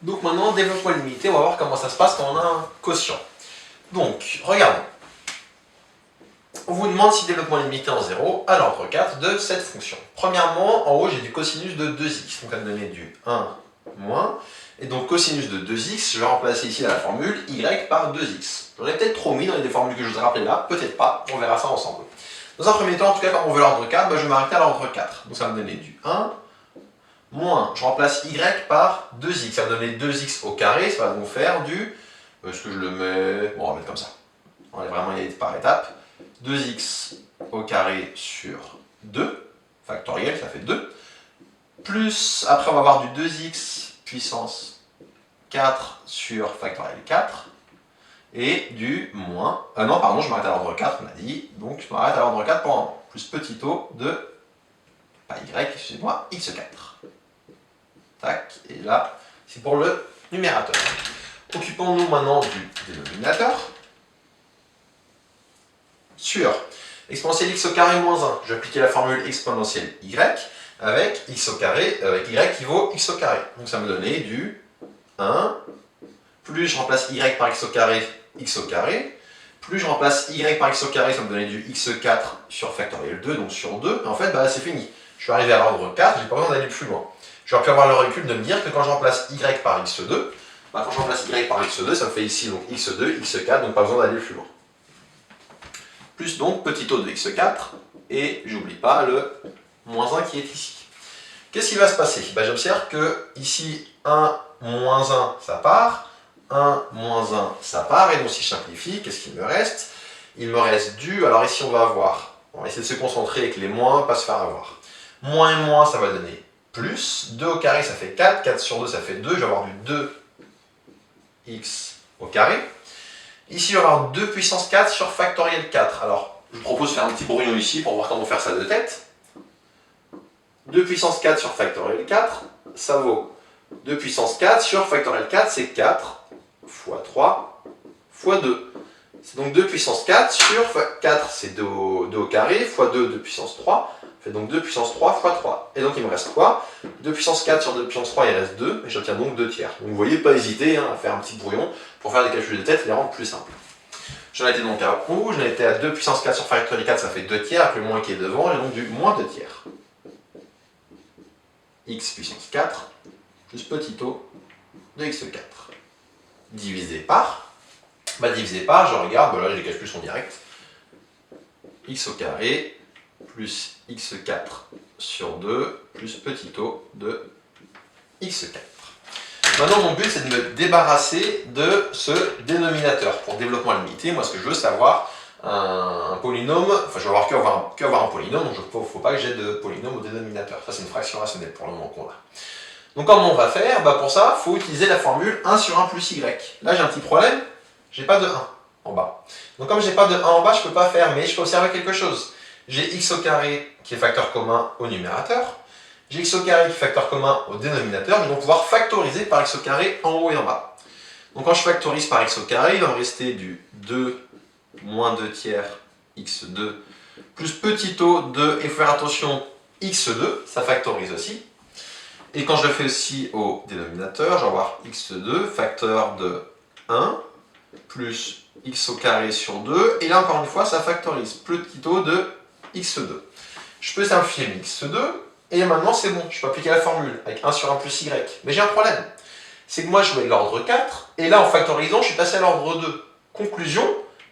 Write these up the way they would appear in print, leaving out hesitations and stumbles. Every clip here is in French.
Donc maintenant, développement limité, on va voir comment ça se passe quand on a un quotient. Donc, regardons. On vous demande si développement limité en 0 à l'ordre 4 de cette fonction. Premièrement, en haut, j'ai du cosinus de 2x, donc ça va me donner du 1 moins. Et donc cosinus de 2x, je vais remplacer ici la formule y par 2x. J'en ai peut-être trop mis dans les formules que je vous ai rappelées là, peut-être pas, on verra ça ensemble. Dans un premier temps, en tout cas, quand on veut l'ordre 4, je vais m'arrêter à l'ordre 4. Donc ça va me donner du 1 moins, je remplace y par 2x, ça va me donner 2x au carré, ça va donc faire du... Est-ce que je le mets... Bon, on va mettre comme ça. On va vraiment y aller par étapes. 2x au carré sur 2, factoriel, ça fait 2, plus, après on va avoir du 2x puissance 4 sur factoriel 4, et du moins, non pardon, je m'arrête à l'ordre 4, on a dit, donc je m'arrête à l'ordre 4 pour un moment, plus petit o de, pas y, excusez-moi, x4. Tac, et là, c'est pour le numérateur. Occupons-nous maintenant du dénominateur. Sur exponentielle x au carré moins 1, je vais appliquer la formule exponentielle y avec x au carré, avec y qui vaut x au carré. Donc ça me donnait du 1, plus je remplace y par x au carré, plus je remplace y par x au carré, ça me donnait du x4 sur factoriel 2, donc sur 2, et en fait c'est fini. Je suis arrivé à l'ordre 4, j'ai pas besoin d'aller plus loin. J'aurais pu avoir le recul de me dire que quand je remplace y par x2, quand je remplace y par x2, ça me fait ici donc x2, x4, donc pas besoin d'aller plus loin. Plus donc petit o de x4, et j'oublie pas le moins 1 qui est ici. Qu'est-ce qui va se passer? J'observe que ici 1 moins 1 ça part, 1 moins 1 ça part, et donc si je simplifie, qu'est-ce qu'il me reste? Il me reste du, alors ici on va avoir, on va essayer de se concentrer avec les moins, pas se faire avoir. Moins et moins ça va donner plus, 2 au carré ça fait 4, 4 sur 2 ça fait 2, je vais avoir du 2x au carré. Ici, je vais avoir 2 puissance 4 sur factoriel 4. Alors, je vous propose de faire un petit brouillon ici pour voir comment faire ça de tête. 2 puissance 4 sur factoriel 4, ça vaut 2 puissance 4 sur factoriel 4, c'est 4 fois 3 fois 2. C'est donc 2 puissance 4 sur 4, c'est 2 au carré, fois 2, 2 puissance 3, fait donc 2 puissance 3 fois 3. Et donc il me reste quoi? 2 puissance 4 sur 2 puissance 3, il reste 2, et j'obtiens donc 2 tiers. Donc vous voyez, pas hésiter à faire un petit brouillon pour faire des calculs de tête et les rendre plus simples. J'en étais donc à où? J'en étais à 2 puissance 4 sur factoriel 4, ça fait 2 tiers, avec le moins qui est devant, j'ai donc du moins 2 tiers. X puissance 4 plus petit o de x4. Divisé par, je regarde, là les calculs sont directs. X au carré plus x4 sur 2 plus petit o de x4. Maintenant, mon but, c'est de me débarrasser de ce dénominateur. Pour développement limité, moi, ce que je veux, c'est avoir un polynôme, enfin, je veux avoir qu'avoir un polynôme, donc il ne faut pas que j'ai de polynôme au dénominateur. Ça, c'est une fraction rationnelle pour le moment qu'on a. Donc, comment on va faire? Pour ça, il faut utiliser la formule 1 sur 1 plus y. Là, j'ai un petit problème, j'ai pas de 1 en bas. Donc, comme j'ai pas de 1 en bas, je peux pas faire, mais je peux observer quelque chose. J'ai x au carré qui est facteur commun au numérateur. J'ai x au carré qui est facteur commun au dénominateur, je vais donc pouvoir factoriser par x au carré en haut et en bas. Donc quand je factorise par x au carré, il va me rester du 2 moins 2 tiers x2 plus petit o de, et il faut faire attention, x2, ça factorise aussi. Et quand je le fais aussi au dénominateur, je vais avoir x2 facteur de 1 plus x au carré sur 2, et là encore une fois, ça factorise petit o de x2. Je peux simplifier mes x2, et maintenant c'est bon, je peux appliquer la formule avec 1 sur 1 plus y. Mais j'ai un problème, c'est que moi je voulais l'ordre 4, et là en factorisant, je suis passé à l'ordre 2. Conclusion,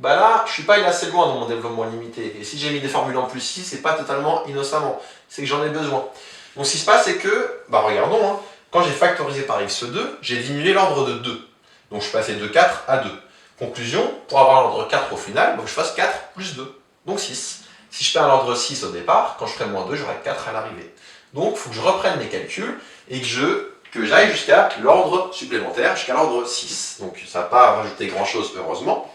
là je suis pas allé assez loin dans mon développement limité. Et si j'ai mis des formules en plus ici, c'est pas totalement innocemment, c'est que j'en ai besoin. Donc ce qui se passe, c'est que, regardons, quand j'ai factorisé par x2, j'ai diminué l'ordre de 2. Donc je suis passé de 4 à 2. Conclusion, pour avoir l'ordre 4 au final, donc je fasse 4 plus 2, donc 6. Si je perds l'ordre 6 au départ, quand je ferai moins 2, j'aurai 4 à l'arrivée. Donc il faut que je reprenne mes calculs et que j'aille jusqu'à l'ordre supplémentaire, jusqu'à l'ordre 6. Donc ça n'a pas rajouté grand chose, heureusement.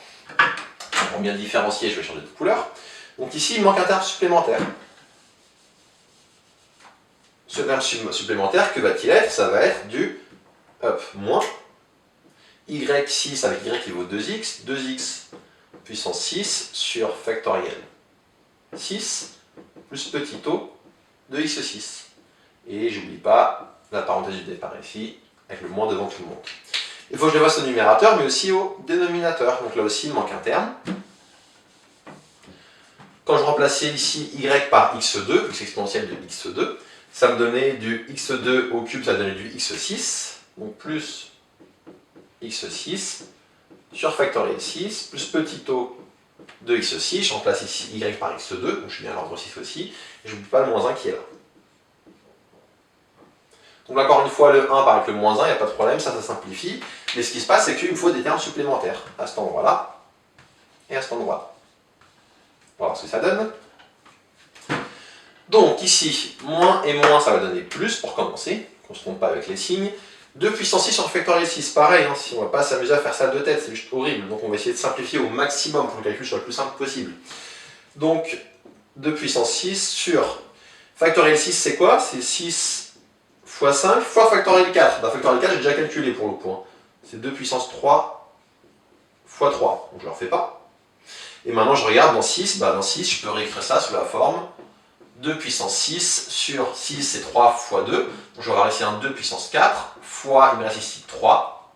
Pour bien différencier, je vais changer de couleur. Donc ici, il me manque un terme supplémentaire. Ce terme supplémentaire, que va-t-il être? Ça va être du moins y6 avec y qui vaut 2x, 2x puissance 6 sur factoriel 6 plus petit o de x6. Et j'oublie pas la parenthèse du départ ici, avec le moins devant tout le monde. Il faut que je le fasse au numérateur, mais aussi au dénominateur. Donc là aussi, il manque un terme. Quand je remplaçais ici y par x2, plus exponentielle de x2, ça me donnait du x2 au cube, ça donnait du x6, donc plus x6 sur factoriel 6, plus petit o de x6, je remplace ici y par x2, donc je suis bien à l'ordre 6 aussi, et je n'oublie pas le moins 1 qui est là. Donc encore une fois, le 1 par avec le moins 1, il n'y a pas de problème, ça simplifie, mais ce qui se passe, c'est qu'il me faut des termes supplémentaires, à cet endroit-là, et à cet endroit-là. On va voir ce que ça donne. Donc ici, moins et moins, ça va donner plus pour commencer, qu'on ne se trompe pas avec les signes. 2 puissance 6 sur factoriel 6, pareil, hein, si on ne va pas s'amuser à faire ça de tête, c'est juste horrible. Donc on va essayer de simplifier au maximum pour que le calcul soit le plus simple possible. Donc 2 puissance 6 sur factoriel 6, c'est quoi? C'est 6 fois 5 fois factoriel 4. Bah, factoriel 4, j'ai déjà calculé pour le point. C'est 2 puissance 3 fois 3. Donc je ne le refais pas. Et maintenant, je regarde dans 6. Bah, dans 6, je peux réécrire ça sous la forme 2 puissance 6 sur 6, c'est 3 fois 2. Donc je vais avoir ici un 2 puissance 4 fois, il me reste ici 3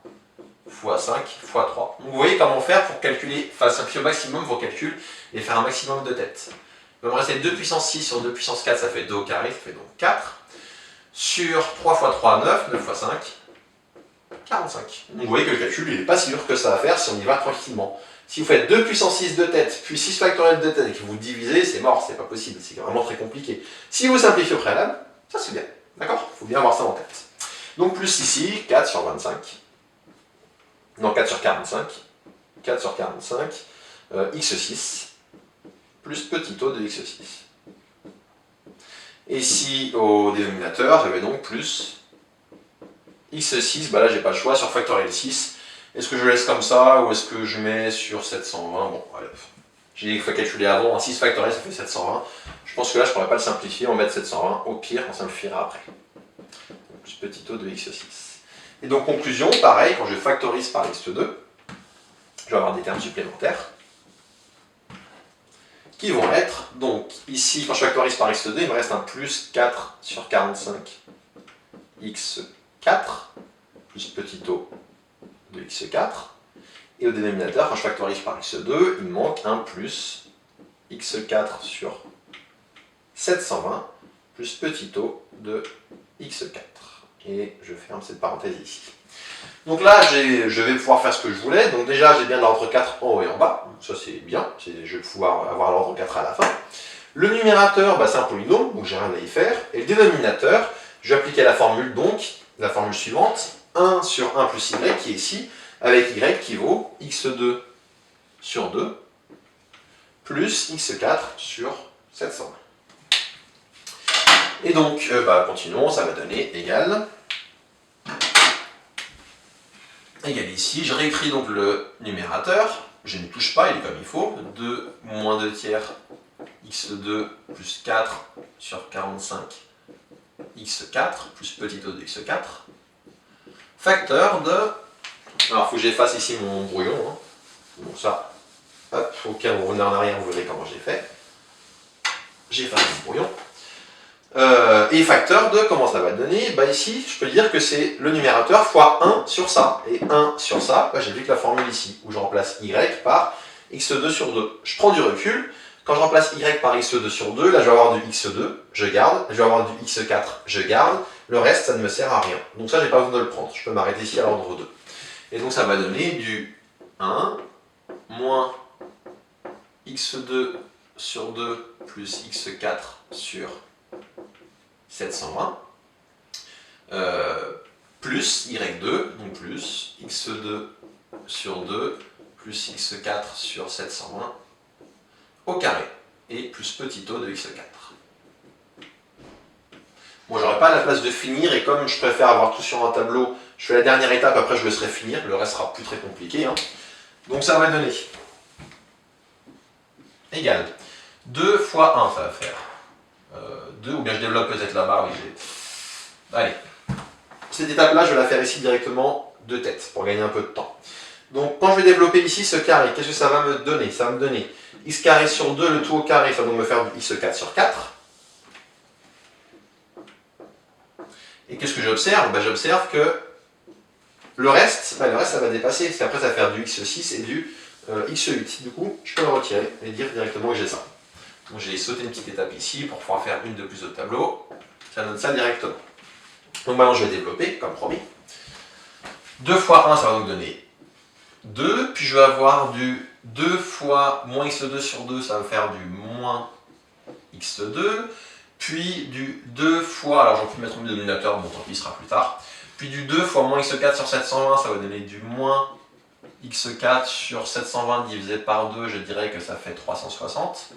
fois 5 fois 3. Donc vous voyez comment faire pour calculer, enfin simplifier au maximum vos calculs et faire un maximum de têtes. Il va me rester 2 puissance 6 sur 2 puissance 4, ça fait 2 au carré, ça fait donc 4. Sur 3 fois 3, 9, 9 fois 5, 45. Donc vous voyez que le calcul, il n'est pas si dur que ça à faire si on y va tranquillement. Si vous faites 2 puissance 6 de tête, puis 6 factoriel de tête et que vous divisez, c'est mort, c'est pas possible, c'est vraiment très compliqué. Si vous simplifiez au préalable, ça c'est bien, d'accord? Il faut bien avoir ça en tête. Donc plus ici, 4 sur 25, non 4 sur 45, 4 sur 45, x6, plus petit o de x6. Et ici, au dénominateur, j'avais donc plus x6, bah là j'ai pas le choix, sur factoriel 6, est-ce que je laisse comme ça ou est-ce que je mets sur 720? Bon, allez. J'ai calculé avant, un 6 factoriel ça fait 720. Je pense que là je pourrais pas le simplifier, on va mettre 720. Au pire, on simplifiera après. Donc, plus petit o de x6. Et donc conclusion, pareil, quand je factorise par x2, je vais avoir des termes supplémentaires qui vont être, donc ici, quand je factorise par x2, il me reste un plus 4 sur 45 x4 plus petit o de x4, et au dénominateur, quand je factorise par x2, il me manque un plus x4 sur 720 plus petit o de x4. Et je ferme cette parenthèse ici. Donc là, je vais pouvoir faire ce que je voulais. Donc déjà, j'ai bien l'ordre 4 en haut et en bas. Donc ça, c'est bien. Je vais pouvoir avoir l'ordre 4 à la fin. Le numérateur, bah, c'est un polynôme, donc j'ai rien à y faire. Et le dénominateur, je vais appliquer la formule, donc, la formule suivante. 1 sur 1 plus y, qui est ici, avec y qui vaut x2 sur 2 plus x4 sur 720. Et donc, continuons, ça va donner égal ici. Je réécris donc le numérateur, je ne touche pas, il est comme il faut. 2 moins 2 tiers x2 plus 4 sur 45 x4 plus petit o de x4. Facteur de... Alors, il faut que j'efface ici mon brouillon. Hein. Bon, ça, hop, au cas où on revenez en arrière, vous verrez comment j'ai fait. J'efface mon brouillon. Et facteur de, comment ça va donner? Bah ici, je peux dire que c'est le numérateur fois 1 sur ça. Et 1 sur ça, bah, j'applique la formule ici, où je remplace y par x2 sur 2. Je prends du recul. Quand je remplace y par x2 sur 2, là je vais avoir du x2, je garde. Je vais avoir du x4, je garde. Le reste, ça ne me sert à rien. Donc ça, j'ai pas besoin de le prendre. Je peux m'arrêter ici à l'ordre 2. Et donc ça va donner du 1 moins x2 sur 2 plus x4 sur 720 plus y2, donc plus x2 sur 2 plus x4 sur 720 au carré et plus petit o de x4. Bon, j'aurais pas la place de finir et comme je préfère avoir tout sur un tableau, je fais la dernière étape, après je laisserai finir, le reste sera plus très compliqué. Hein. Donc ça va donner égal 2 fois 1, ça va faire 2, ou bien je développe peut-être là-bas. Oui, allez, cette étape-là, je vais la faire ici directement de tête, pour gagner un peu de temps. Donc quand je vais développer ici ce carré, qu'est-ce que ça va me donner? Ça va me donner x carré sur 2, le tout au carré, ça va donc me faire du x4 sur 4. Et qu'est-ce que j'observe? J'observe que Le reste, ça va dépasser, parce qu'après, ça va faire du x6 et du x8. Du coup, je peux le retirer et dire directement que j'ai ça. Donc, j'ai sauté une petite étape ici pour pouvoir faire une de plus au tableau. Ça donne ça directement. Donc maintenant, je vais développer, comme promis. 2 fois 1, ça va donc donner 2. Puis je vais avoir du 2 fois moins x2 sur 2, ça va faire du moins x2. Puis du 2 fois, alors j'en peux mettre au milieu de dénominateur, bon tant pis, il sera plus tard. Puis du 2 fois moins x4 sur 720, ça va donner du moins x4 sur 720 divisé par 2, je dirais que ça fait 360.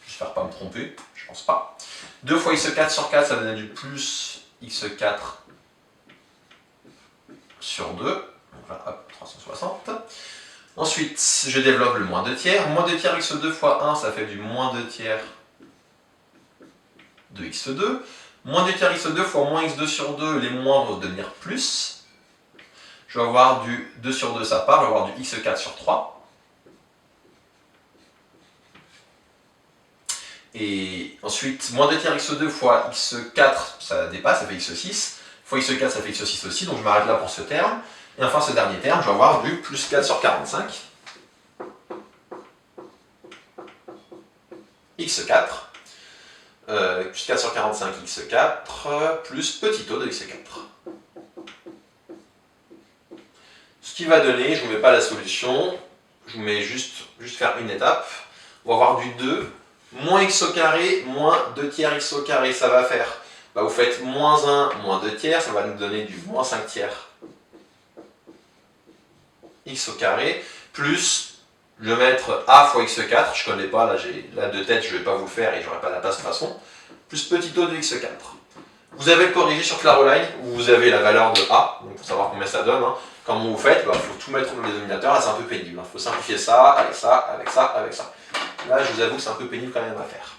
J'espère pas me tromper, je pense pas. 2 fois x4 sur 4, ça va donner du plus x4 sur 2. Donc là, hop, 360. Ensuite, je développe le moins 2 tiers. Moins 2 tiers x2 fois 1, ça fait du moins 2 tiers de x2. Moins 2 tiers x2 fois moins x2 sur 2, les moins vont devenir plus. Je vais avoir du 2 sur 2, ça part. Je vais avoir du x4 sur 3. Et ensuite, moins 2 tiers x2 fois x4, ça dépasse, ça fait x6. Fois x4, ça fait x6 aussi, donc je m'arrête là pour ce terme. Et enfin, ce dernier terme, je vais avoir du plus 4 sur 45. x4. Plus 4 sur 45 x4, plus petit o de x4. Ce qui va donner, je ne vous mets pas la solution, je vous mets juste faire une étape. On va avoir du 2, moins x au carré, moins 2 tiers x au carré, ça va faire. Vous faites moins 1, moins 2 tiers, ça va nous donner du moins 5 tiers x au carré, plus, je vais mettre a fois x4, je ne connais pas, là de tête, je ne vais pas vous le faire et je n'aurai pas la place de toute façon, plus petit o de x4. Vous avez le corrigé sur Claroline, où vous avez la valeur de a, donc pour savoir combien ça donne. Comment vous faites, il faut tout mettre dans le dénominateur, là c'est un peu pénible. Il faut simplifier ça, avec ça, avec ça, avec ça. Là, je vous avoue que c'est un peu pénible quand même à faire.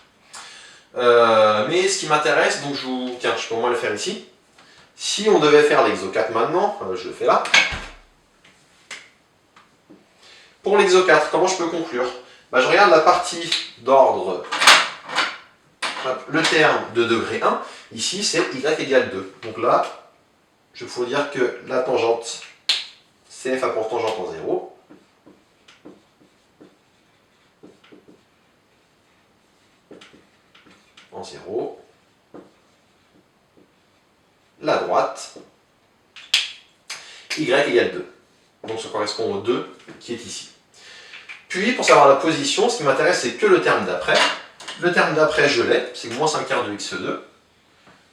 Mais ce qui m'intéresse, donc tiens, je peux au moins le faire ici. Si on devait faire l'exo 4 maintenant, je le fais là. Pour l'exo 4, comment je peux conclure? Je regarde la partie d'ordre, le terme de degré 1. Ici, c'est y égale 2. Donc là, il faut dire que la tangente, CF a pour tangente en 0. En 0. La droite, y égale 2. Donc ça correspond au 2 qui est ici. Puis, pour savoir la position, ce qui m'intéresse, c'est que le terme d'après. Le terme d'après, je l'ai, c'est moins 5 quarts de x2.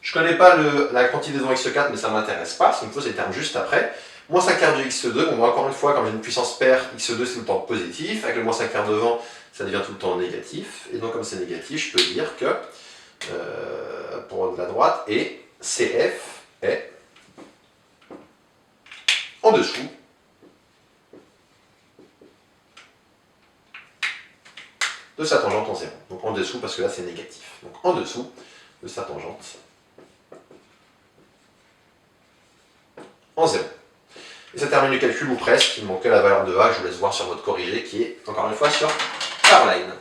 Je ne connais pas la quantité dans x4, mais ça ne m'intéresse pas. Ce qu'il me faut, c'est le terme juste après. Moins 5 quarts de x2, bon, encore une fois, comme j'ai une puissance paire, x2 c'est tout le temps positif. Avec le moins 5 quarts devant, ça devient tout le temps négatif. Et donc, comme c'est négatif, je peux dire que pour la droite, et CF est en dessous de sa tangente en 0. Donc en dessous, parce que là c'est négatif. Donc en dessous de sa tangente en 0. Et ça termine le calcul, ou presque. Il manque que la valeur de A, je vous laisse voir sur votre corrigé, qui est encore une fois sur Caroline.